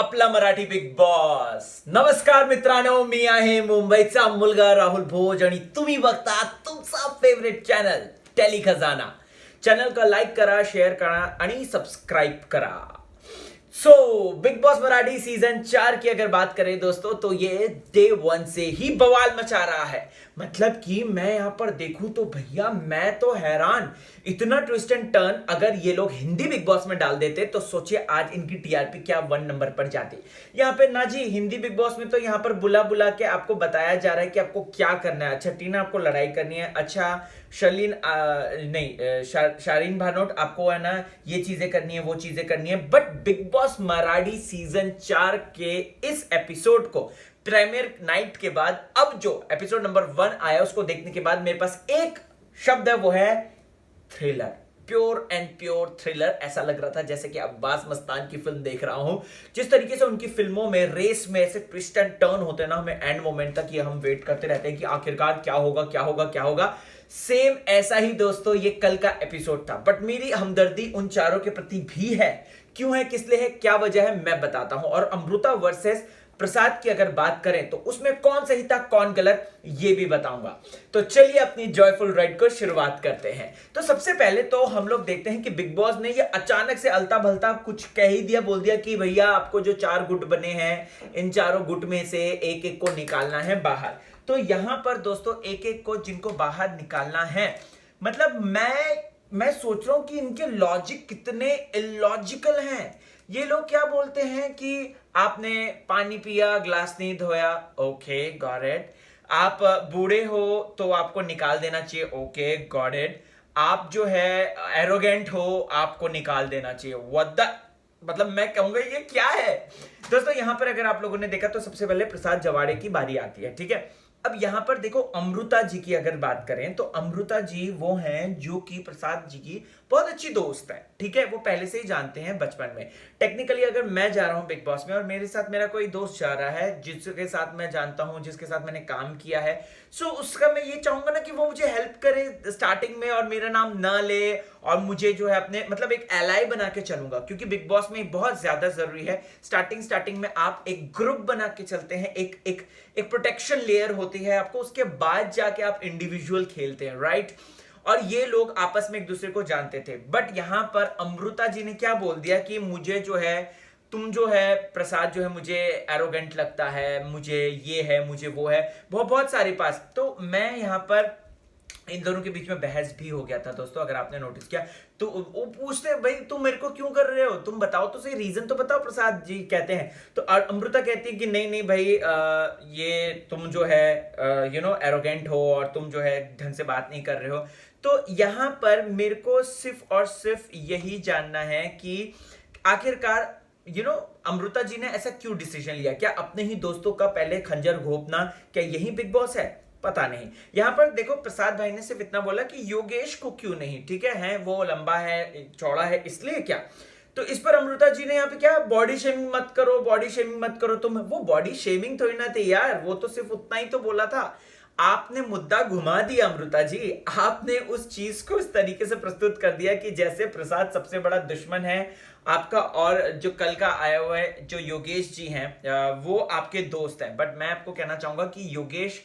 आपला Marathi big boss. नमस्कार मित्रांनो, मी आहे मुंबईचा मुलगा राहुल भोज आणि तुम्ही बघता तुमचा फेवरेट चॅनल टेली खजाना. चॅनल का लाईक करा, शेअर करा आणि सब्सक्राइब करा. So big boss Marathi season 4 की अगर बात करें दोस्तों, तो ये डे 1 से ही बवाल मचा रहा है. मतलब कि मैं यहां पर देखूं तो भैया मैं तो हैरान. इतना ट्विस्ट एंड टर्न अगर ये लोग हिंदी बिग बॉस में डाल देते तो सोचिए आज इनकी टीआरपी क्या 1 नंबर पर जाती. यहाँ पे ना जी, हिंदी बिग बॉस में तो यहाँ पर बुला बुला के आपको बताया जा रहा है कि आपको क्या करना है. अच्छा टीना, आपको लड़ाई करनी है. अच्छा शर्लिन शारीन भानोट, आपको है ना ये चीजें करनी है, वो चीजें करनी है. But big boss Marathi season 4 के इस एपिसोड को प्रीमियर नाइट के बाद अब जो एपिसोड नंबर 1 आया उसको देखने के बाद मेरे पास एक शब्द है, वो है thriller. Pure and pure thriller. ऐसा लग रहा था जैसे कि अब्बास मस्तान की फिल्म देख रहा हूं. जिस तरीके से उनकी फिल्मों में रेस में ऐसे ट्विस्ट एंड टर्न होते हैं ना, हमें एंड मोमेंट तक ये हम वेट करते रहते हैं कि आखिरकार क्या होगा क्या होगा क्या होगा. सेम ऐसा ही दोस्तों ये कल का एपिसोड था. बट मेरी हमदर्दी उन चारों के प्रति भी है. क्यों है, किस लिए है, क्या वजह है, मैं बताता हूं. और अमृता वर्सेस प्रसाद की अगर बात करें तो उसमें कौन सही था कौन गलत, ये भी बताऊंगा. तो चलिए अपनी जॉयफुल राइड को शुरुआत करते हैं. तो सबसे पहले तो हम लोग देखते हैं कि बिग बॉस ने ये अचानक से अलता भलता कुछ कह ही दिया, बोल दिया कि भैया आपको जो 4 गुट बने हैं, इन चारों गुट में से एक एक को निकालना है बाहर. तो यहां पर दोस्तों एक एक को जिनको बाहर निकालना है, मतलब मैं सोच रहा हूं कि इनके लॉजिक कितने इलॉजिकल हैं. ये लोग क्या बोलते हैं कि आपने पानी पिया, ग्लास नहीं धोया, ओके गॉट इट. आप बूढ़े हो तो आपको निकाल देना चाहिए, ओके गॉट इट. आप जो है एरोगेंट हो, आपको निकाल देना चाहिए. व्हाट द, मतलब मैं कहूंगा ये क्या है दोस्तों. यहां पर अगर आप लोगों ने देखा तो सबसे पहले प्रसाद जवाड़े की बारी आती है, ठीक है. अब यहां पर देखो अमृता जी की अगर बात करें तो अमृता जी वो हैं जो कि प्रसाद जी की बहुत अच्छी दोस्त है, ठीक है. वो पहले से ही जानते हैं बचपन में. टेक्निकली अगर मैं जा रहा हूं बिग बॉस में और मेरे साथ मेरा कोई दोस्त जा रहा है जिसके साथ मैं जानता हूं, जिसके साथ मैंने काम किया है, सो उसका मैं ये चाहूंगा ना कि वो मुझे हेल्प करे स्टार्टिंग में और मेरा नाम ना ले और मुझे जो है अपने मतलब एक एलाई बना के चलूंगा. क्योंकि बिग बॉस में बहुत ज्यादा जरूरी है स्टार्टिंग में आप एक ग्रुप बना के चलते हैं, एक प्रोटेक्शन लेयर होती है आपको, उसके बाद जाके आप इंडिविजुअल खेलते हैं, राइट. और ये लोग आपस में एक दूसरे को जानते थे. बट यहां पर अमृता जी ने क्या बोल दिया कि मुझे जो है, तुम जो है प्रसाद जो है मुझे एरोगेंट लगता है, मुझे ये है, मुझे वो है, बहुत बहुत सारे पास. तो मैं यहां पर इन दोनों के बीच में बहस भी हो गया था दोस्तों, अगर आपने नोटिस किया तो. वो पूछते भाई तुम मेरे को क्यों कर रहे हो, तुम बताओ तो सही, रीजन तो बताओ. प्रसाद जी कहते हैं तो अमृता कहती है कि नहीं नहीं भाई, ये तुम जो है एरोगेंट हो और तुम जो है ढंग से बात नहीं कर रहे हो. तो यहां पर मेरे को सिर्फ और सिर्फ यही जानना है कि आखिरकार अमृता जी ने ऐसा क्यों डिसीजन लिया. क्या अपने ही दोस्तों का पहले खंजर घोंपना, क्या यही बिग बॉस है, पता नहीं. यहां पर देखो प्रसाद भाई ने सिर्फ इतना बोला कि योगेश को क्यों नहीं, ठीक है वो लंबा है, चौड़ा है, इसलिए क्या. तो इस पर अमृता जी ने यहाँ पे क्या, बॉडी शेमिंग मत करो, बॉडी शेमिंग मत करो. तुम वो बॉडी शेमिंग थोड़ी ना थी यार, वो तो सिर्फ उतना ही तो बोला था. आपने मुद्दा घुमा दिया अमृता जी. आपने उस चीज को इस तरीके से प्रस्तुत कर दिया कि जैसे प्रसाद सबसे बड़ा दुश्मन है आपका, और जो कल का आया हुआ है जो योगेश जी हैं वो आपके दोस्त हैं. बट मैं आपको कहना चाहूंगा कि योगेश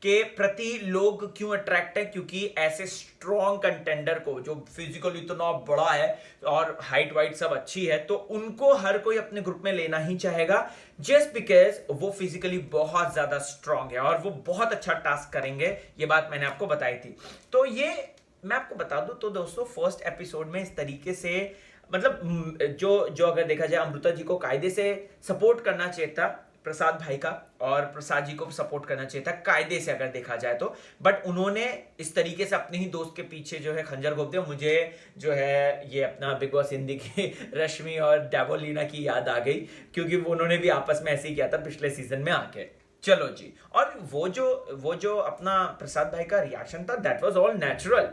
के प्रति लोग क्यों अट्रैक्ट है, क्योंकि ऐसे स्ट्रॉन्ग कंटेंडर को जो फिजिकली इतना बड़ा है और हाइट वाइट सब अच्छी है, तो उनको हर कोई अपने ग्रुप में लेना ही चाहेगा जस्ट बिकॉज वो फिजिकली बहुत ज्यादा स्ट्रॉन्ग है और वो बहुत अच्छा टास्क करेंगे. ये बात मैंने आपको बताई थी. तो ये मैं आपको बता दूं तो दोस्तों फर्स्ट एपिसोड में इस तरीके से, मतलब जो अगर देखा जाए अमृता जी को कायदे से सपोर्ट करना चाहिए था प्रसाद भाई का, और प्रसाद जी को सपोर्ट करना चाहिए था कायदे से अगर देखा जाए तो. बट उन्होंने इस तरीके से अपने ही दोस्त के पीछे जो है खंजर घोंप दिया. मुझे जो है ये अपना बिग बॉस हिंदी की रश्मि और डेबोलिना की याद आ गई, क्योंकि वो उन्होंने भी आपस में ऐसे ही किया था पिछले सीजन में आके. चलो जी. और वो जो अपना प्रसाद भाई का रिएक्शन था, दैट वाज ऑल नेचुरल.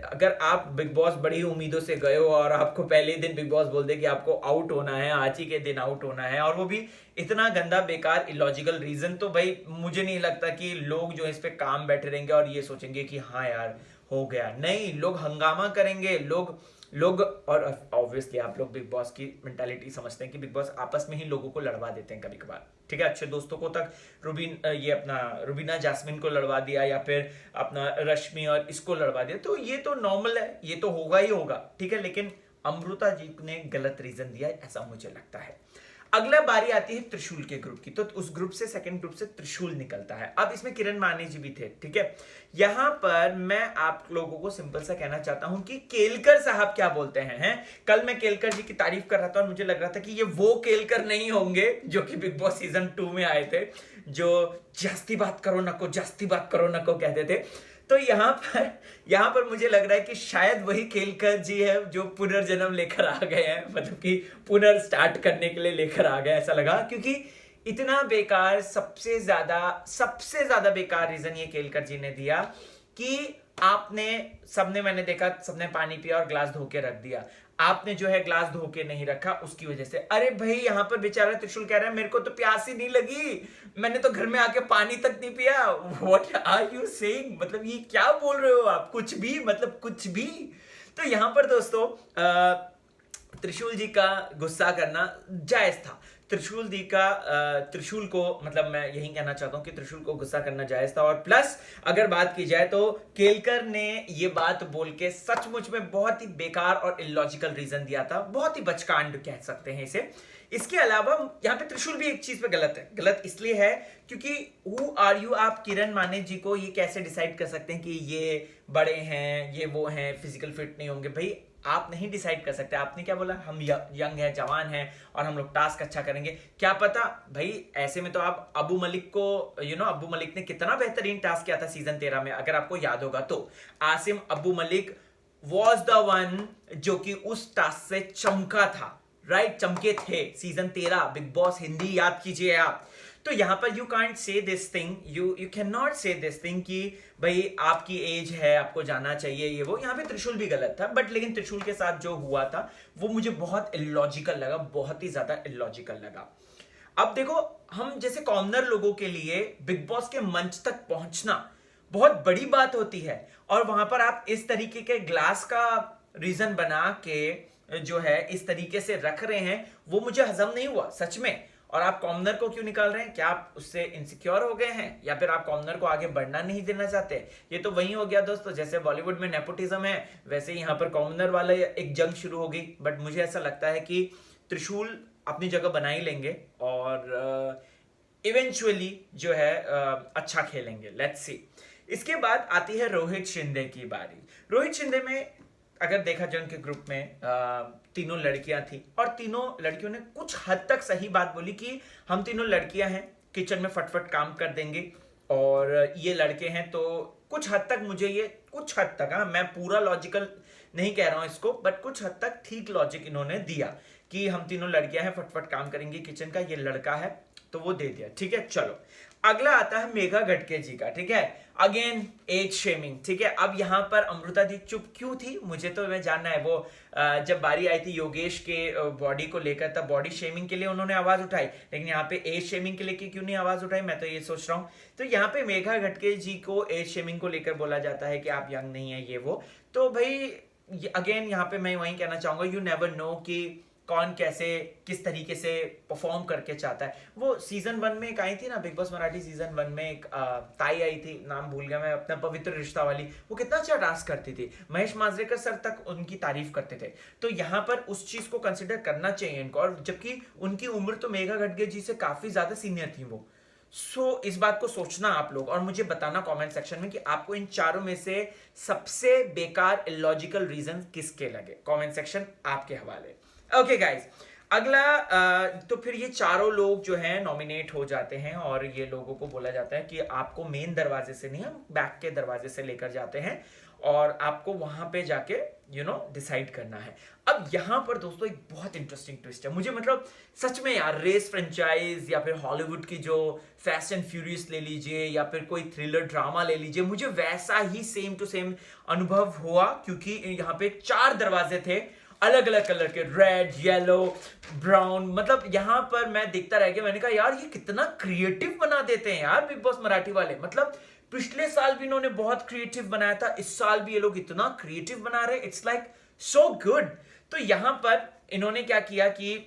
अगर आप बिग बॉस बड़ी उम्मीदों से गए हो और आपको पहले दिन बिग बॉस बोल दे कि आपको आउट होना है, आज ही के दिन आउट होना है, और वो भी इतना गंदा बेकार इलॉजिकल रीजन, तो भाई मुझे नहीं लगता कि लोग जो इस पे काम बैठे रहेंगे और ये सोचेंगे कि हाँ यार हो गया. नहीं, लोग हंगामा करेंगे, लोग लोग, और ऑब्वियसली आप लोग बिग बॉस की मेंटालिटी समझते हैं कि बिग बॉस आपस में ही लोगों को लड़वा देते हैं कभी कभार, ठीक है। अच्छे दोस्तों को तक ये अपना रुबीना जास्मिन को लड़वा दिया, या फिर अपना रश्मि और इसको लड़वा दिया, तो ये तो नॉर्मल है, ये तो होगा ही होगा, ठीक है। लेकिन अमृता जी ने गलत रीजन दिया ऐसा मुझे लगता है। अगला बारी आती है त्रिशूल के ग्रुप की, तो उस ग्रुप से, सेकंड ग्रुप से त्रिशूल निकलता है। अब इसमें किरण माने जी भी थे, ठीक है। यहां पर मैं आप लोगों को सिंपल सा कहना चाहता हूं कि केलकर साहब क्या बोलते हैं। कल मैं केलकर जी की तारीफ कर रहा था और मुझे लग रहा था कि ये वो केलकर नहीं होंगे जो कि बिग बॉस सीजन 2 में आए थे, जो जास्ती बात करो नको, जास्ती बात करो नको कहते थे। तो यहां पर मुझे लग रहा है कि शायद वही केलकर जी है जो पुनर्जन्म लेकर आ गए हैं, मतलब कि पुनर्स्टार्ट करने के लिए लेकर आ गए, ऐसा लगा। क्योंकि इतना बेकार, सबसे ज्यादा बेकार रीजन ये केलकर जी ने दिया कि मैंने देखा सबने पानी पिया और ग्लास धो के रख दिया, आपने जो है ग्लास धो के नहीं रखा, उसकी वजह से। अरे भाई, यहां पर बेचारा त्रिशूल कह रहा है मेरे को तो प्यास ही नहीं लगी, मैंने तो घर में आके पानी तक नहीं पिया। व्हाट आर यू सेइंग, मतलब ये क्या बोल रहे हो आप, कुछ भी, मतलब कुछ भी। तो यहां पर दोस्तों त्रिशूल जी का गुस्सा करना जायज था। त्रिशूल को, मतलब मैं यही कहना चाहता हूं कि त्रिशूल को गुस्सा करना जायज था। और प्लस अगर बात की जाए तो केलकर ने ये बात बोल के सचमुच में बहुत ही बेकार और इलॉजिकल रीजन दिया था, बहुत ही बचकांड कह सकते हैं इसे। इसके अलावा यहाँ पे त्रिशूल भी एक चीज पे गलत है। गलत इसलिए है क्योंकि हु आर यू, आप किरण माने जी को ये कैसे डिसाइड कर सकते हैं कि ये बड़े हैं, ये वो हैं, फिजिकल फिट नहीं होंगे। भाई आप नहीं डिसाइड कर सकते। आपने क्या बोला, हम यंग है, जवान है और हम लोग टास्क अच्छा करेंगे। क्या पता भाई, ऐसे में तो आप अबू मलिक को, अबू मलिक ने कितना बेहतरीन टास्क किया था सीजन 13 में, अगर आपको याद होगा तो। Asim Abu Malik was the one जो कि उस टास्क से चमका था, राइट, चमके थे। सीजन 13 बिग बॉस हिंदी याद कीजिए आप। तो यहां पर you can't say this thing, you can not से दिस थिंग कि भाई आपकी एज है, आपको जाना चाहिए, ये वो। यहां पे त्रिशूल भी गलत था, बट लेकिन त्रिशूल के साथ जो हुआ था वो मुझे बहुत इलॉजिकल लगा, बहुत ही ज्यादा इलॉजिकल लगा। अब देखो, हम जैसे कॉमनर लोगों के लिए बिग बॉस के मंच तक पहुंचना बहुत बड़ी बात होती है, और वहां पर आप इस तरीके के ग्लास का रीजन बना के जो है इस तरीके से रख रहे हैं, वो मुझे हजम नहीं हुआ सच में। और आप कॉमनर को क्यों निकाल रहे हैं? क्या आप उससे इनसिक्योर हो गए हैं, या फिर आप कॉमनर को आगे बढ़ना नहीं देना चाहते? ये तो वही हो गया दोस्तों, जैसे बॉलीवुड में नेपोटिज्म है, वैसे यहाँ पर कॉमनर वाला एक जंग शुरू हो गई। बट मुझे ऐसा लगता है कि त्रिशूल अपनी जगह बना ही लेंगे और इवेंचुअली जो है अच्छा खेलेंगे, लेट्स सी। इसके बाद आती है रोहित शिंदे की बारी। रोहित शिंदे में अगर देखा जाए उनके ग्रुप में तीनों लड़कियां थी, और तीनों लड़कियों ने कुछ हद तक सही बात बोली कि हम तीनों लड़कियां हैं, किचन में फटफट काम कर देंगे, और ये लड़के हैं। तो कुछ हद तक मुझे ये, कुछ हद तक, मैं पूरा लॉजिकल नहीं कह रहा हूं इसको, बट कुछ हद तक ठीक लॉजिक इन्होंने दिया कि हम तीनों लड़कियां हैं, फटफट काम करेंगी किचन का, ये लड़का है, तो वो दे दिया, ठीक है। चलो अगला आता है मेघा गटके जी का, ठीक है। अगेन एज शेमिंग, ठीक है। अब यहां पर अमृता जी चुप क्यों थी, मुझे तो मैं जानना है। वो जब बारी आई थी योगेश के बॉडी को लेकर, तब बॉडी शेमिंग के लिए उन्होंने आवाज उठाई, लेकिन यहाँ पे एज शेमिंग के लिए क्यों नहीं आवाज उठाई, मैं तो ये सोच रहा हूँ। तो यहाँ पे मेघा गटके जी को एज शेमिंग को लेकर बोला जाता है कि आप यंग नहीं है, ये वो। तो भाई अगेन यहाँ पे मैं वही कहना चाहूंगा, यू नेवर नो कि कौन कैसे किस तरीके से परफॉर्म करके चाहता है। वो सीजन 1 में एक आई थी ना, बिग बॉस मराठी सीजन 1 में एक ताई आई थी, नाम भूल गया मैं, अपना पवित्र रिश्ता वाली, वो कितना अच्छा टास्क करती थी, महेश मांजरेकर सर तक उनकी तारीफ करते थे। तो यहाँ पर उस चीज को कंसिडर करना चाहिए इनको, और जबकि उनकी उम्र तो मेघा गटके जी से काफी ज्यादा सीनियर थी वो। इस बात को सोचना आप लोग, और मुझे बताना कमेंट सेक्शन में कि आपको इन चारों में से सबसे बेकार इलॉजिकल रीजन किसके लगे। कमेंट सेक्शन आपके हवाले। ओके गाइज, अगला तो फिर ये चारों लोग जो हैं नॉमिनेट हो जाते हैं, और ये लोगों को बोला जाता है कि आपको मेन दरवाजे से नहीं, हम बैक के दरवाजे से लेकर जाते हैं, और आपको वहां पे जाके डिसाइड करना है। अब यहां पर दोस्तों एक बहुत इंटरेस्टिंग ट्विस्ट है, मुझे मतलब सच में यार, रेस फ्रेंचाइज या फिर हॉलीवुड की जो फास्ट एंड फ्यूरियस ले लीजिए, या फिर कोई थ्रिलर ड्रामा ले लीजिए, मुझे वैसा ही सेम टू सेम अनुभव हुआ। क्योंकि यहाँ पे 4 दरवाजे थे अलग अलग कलर के, रेड, येलो, ब्राउन। मतलब यहां पर मैं देखता रह गया, मैंने कहा यार ये कितना क्रिएटिव बना देते हैं यार बिग बॉस मराठी वाले। मतलब पिछले साल भी इन्होंने बहुत क्रिएटिव बनाया था, इस साल भी ये लोग इतना क्रिएटिव बना रहे, इट्स लाइक सो गुड। तो यहां पर इन्होंने क्या किया कि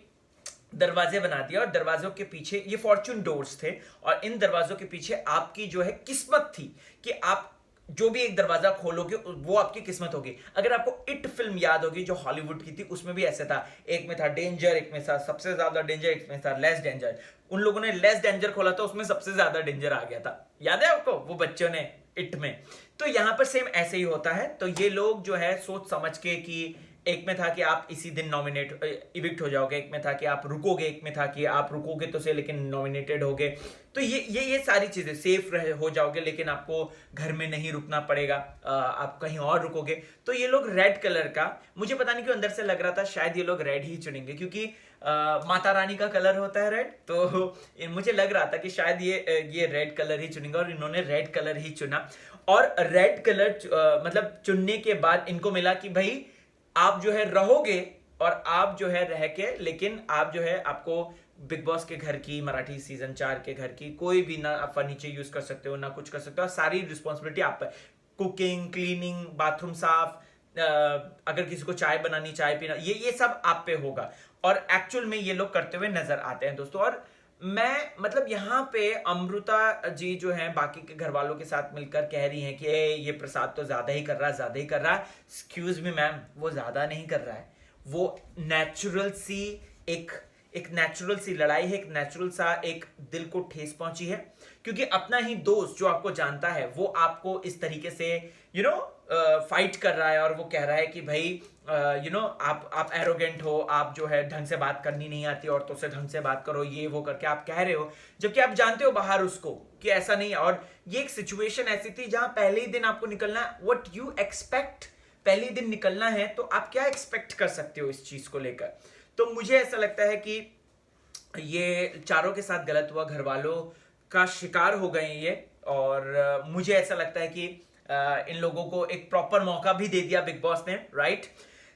दरवाजे बना दिया और दरवाजों के पीछे ये फॉर्चून डोर्स थे और इन दरवाजों के पीछे आपकी जो है किस्मत थी कि आप जो भी एक दरवाजा खोलोगे वो आपकी किस्मत होगी। अगर आपको इट फिल्म याद होगी जो हॉलीवुड की थी, उसमें भी ऐसे था, एक में था डेंजर, एक में था सबसे ज्यादा डेंजर, एक में था लेस डेंजर। उन लोगों ने लेस डेंजर खोला था, उसमें सबसे ज्यादा डेंजर आ गया था। याद है आपको वो बच्चों ने इट में? तो यहां पर सेम ऐसे ही होता है। तो ये लोग जो है सोच समझ के कि एक में था कि आप इसी दिन नॉमिनेट इविक्ट हो जाओगे, एक में था कि आप रुकोगे, एक में था कि आप रुकोगे तो से लेकिन नॉमिनेटेड होगे। तो ये सारी चीजें सेफ हो जाओगे लेकिन आपको घर में नहीं रुकना पड़ेगा, आप कहीं और रुकोगे। तो ये लोग रेड कलर का, मुझे पता नहीं क्यों अंदर से लग रहा था शायद ये लोग रेड ही चुनेंगे क्योंकि माता रानी का कलर होता है रेड। तो मुझे लग रहा था कि शायद ये रेड कलर ही चुनेंगे और इन्होंने रेड कलर ही चुना। और रेड कलर मतलब चुनने के बाद इनको मिला कि भाई आप जो है रहोगे और आप जो है रह के, लेकिन आप जो है आपको बिग बॉस के घर की, मराठी सीजन 4 के घर की कोई भी ना आप फर्नीचर यूज कर सकते हो ना कुछ कर सकते हो, सारी रिस्पॉन्सिबिलिटी आप पर। कुकिंग, क्लीनिंग, बाथरूम साफ, अगर किसी को चाय बनानी, चाय पीना, ये सब आप पे होगा। और एक्चुअल में ये लोग करते हुए नजर आते हैं दोस्तों। और मैं मतलब यहाँ पे अमृता जी जो है बाकी के घर वालों के साथ मिलकर कह रही हैं कि ये प्रसाद तो ज्यादा ही कर रहा है, ज्यादा ही कर रहा है। एक्सक्यूज मी मैम, वो ज्यादा नहीं कर रहा है, वो नेचुरल सी एक नेचुरल सी लड़ाई है, एक नेचुरल सा एक दिल को ठेस पहुंची है क्योंकि अपना ही दोस्त जो आपको जानता है वो आपको इस तरीके से फाइट कर रहा है और वो कह रहा है कि भाई आप एरोगेंट हो, आप जो है ढंग से बात करनी नहीं आती, औरतों से ढंग से बात करो, ये वो करके आप कह रहे हो, जबकि आप जानते हो बाहर उसको कि ऐसा नहीं है। और ये एक सिचुएशन ऐसी थी जहां पहले ही दिन आपको निकलना है, व्हाट यू एक्सपेक्ट, पहले ही दिन निकलना है तो आप क्या एक्सपेक्ट कर सकते हो इस चीज को लेकर। तो मुझे ऐसा लगता है कि ये चारों के साथ गलत हुआ, घर वालों का शिकार हो गए ये। और मुझे ऐसा लगता है कि इन लोगों को एक प्रॉपर मौका भी दे दिया बिग बॉस ने, राइट।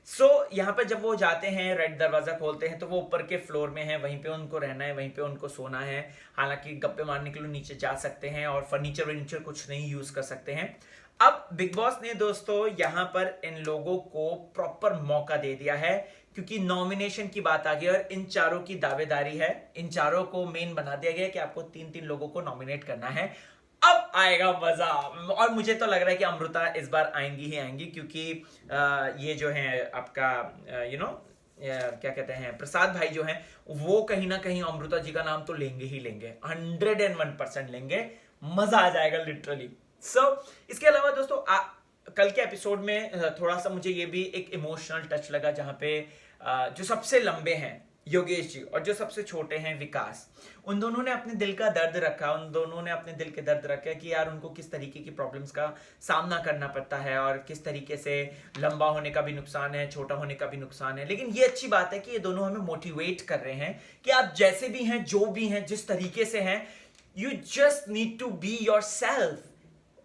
सो यहाँ पर जब वो जाते हैं, रेड दरवाजा खोलते हैं तो वो ऊपर के फ्लोर में है, वहीं पे उनको रहना है, वहीं पे उनको सोना है। हालांकि गप्पे मारने के लिए नीचे जा सकते हैं और फर्नीचर वर्नीचर कुछ नहीं यूज कर सकते हैं। अब बिग बॉस ने दोस्तों यहाँ पर इन लोगों को प्रॉपर मौका दे दिया है क्योंकि नॉमिनेशन की बात आ गई और इन चारों की दावेदारी है, इन चारों को मेन बना दिया गया कि आपको 3-3 लोगों को नॉमिनेट करना है। अब आएगा मजा। और मुझे तो लग रहा है कि अमृता इस बार आएंगी ही आएंगी क्योंकि ये जो है आपका क्या कहते हैं प्रसाद भाई जो हैं वो कहीं ना कहीं अमृता जी का नाम तो लेंगे ही लेंगे, 101% लेंगे। मजा आ जाएगा लिटरली। इसके अलावा दोस्तों कल के एपिसोड में थोड़ा सा मुझे ये भी एक इमोशनल टच लगा जहां पे जो सबसे लंबे हैं योगेश जी और जो सबसे छोटे हैं विकास, उन दोनों ने अपने दिल का दर्द रखा, उन दोनों ने अपने दिल के दर्द रखा कि यार उनको किस तरीके की प्रॉब्लम्स का सामना करना पड़ता है और किस तरीके से लंबा होने का भी नुकसान है, छोटा होने का भी नुकसान है। लेकिन ये अच्छी बात है कि ये दोनों हमें मोटिवेट कर रहे हैं कि आप जैसे भी हैं, जो भी हैं, जिस तरीके से हैं, you just need to be yourself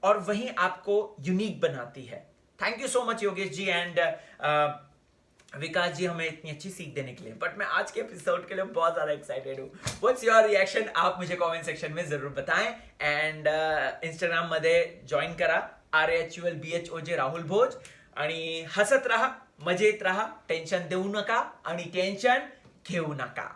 और वही आपको यूनिक बनाती है। Thank you so much Yogesh ji and Vikas ji हमें इतनी अच्छी सीख देने के लिए। बट मैं आज के एपिसोड के लिए बहुत ज्यादा एक्साइटेड हूँ। व्हाट्स योर रिएक्शन, आप मुझे कमेंट सेक्शन में जरूर बताएं। एंड इंस्टाग्राम मध्ये जॉईन करा RAHULBHOJ राहुल भोज आणि हसत राहा, मजेत राहा, टेन्शन देऊ नका आणि टेन्शन घेऊ नका।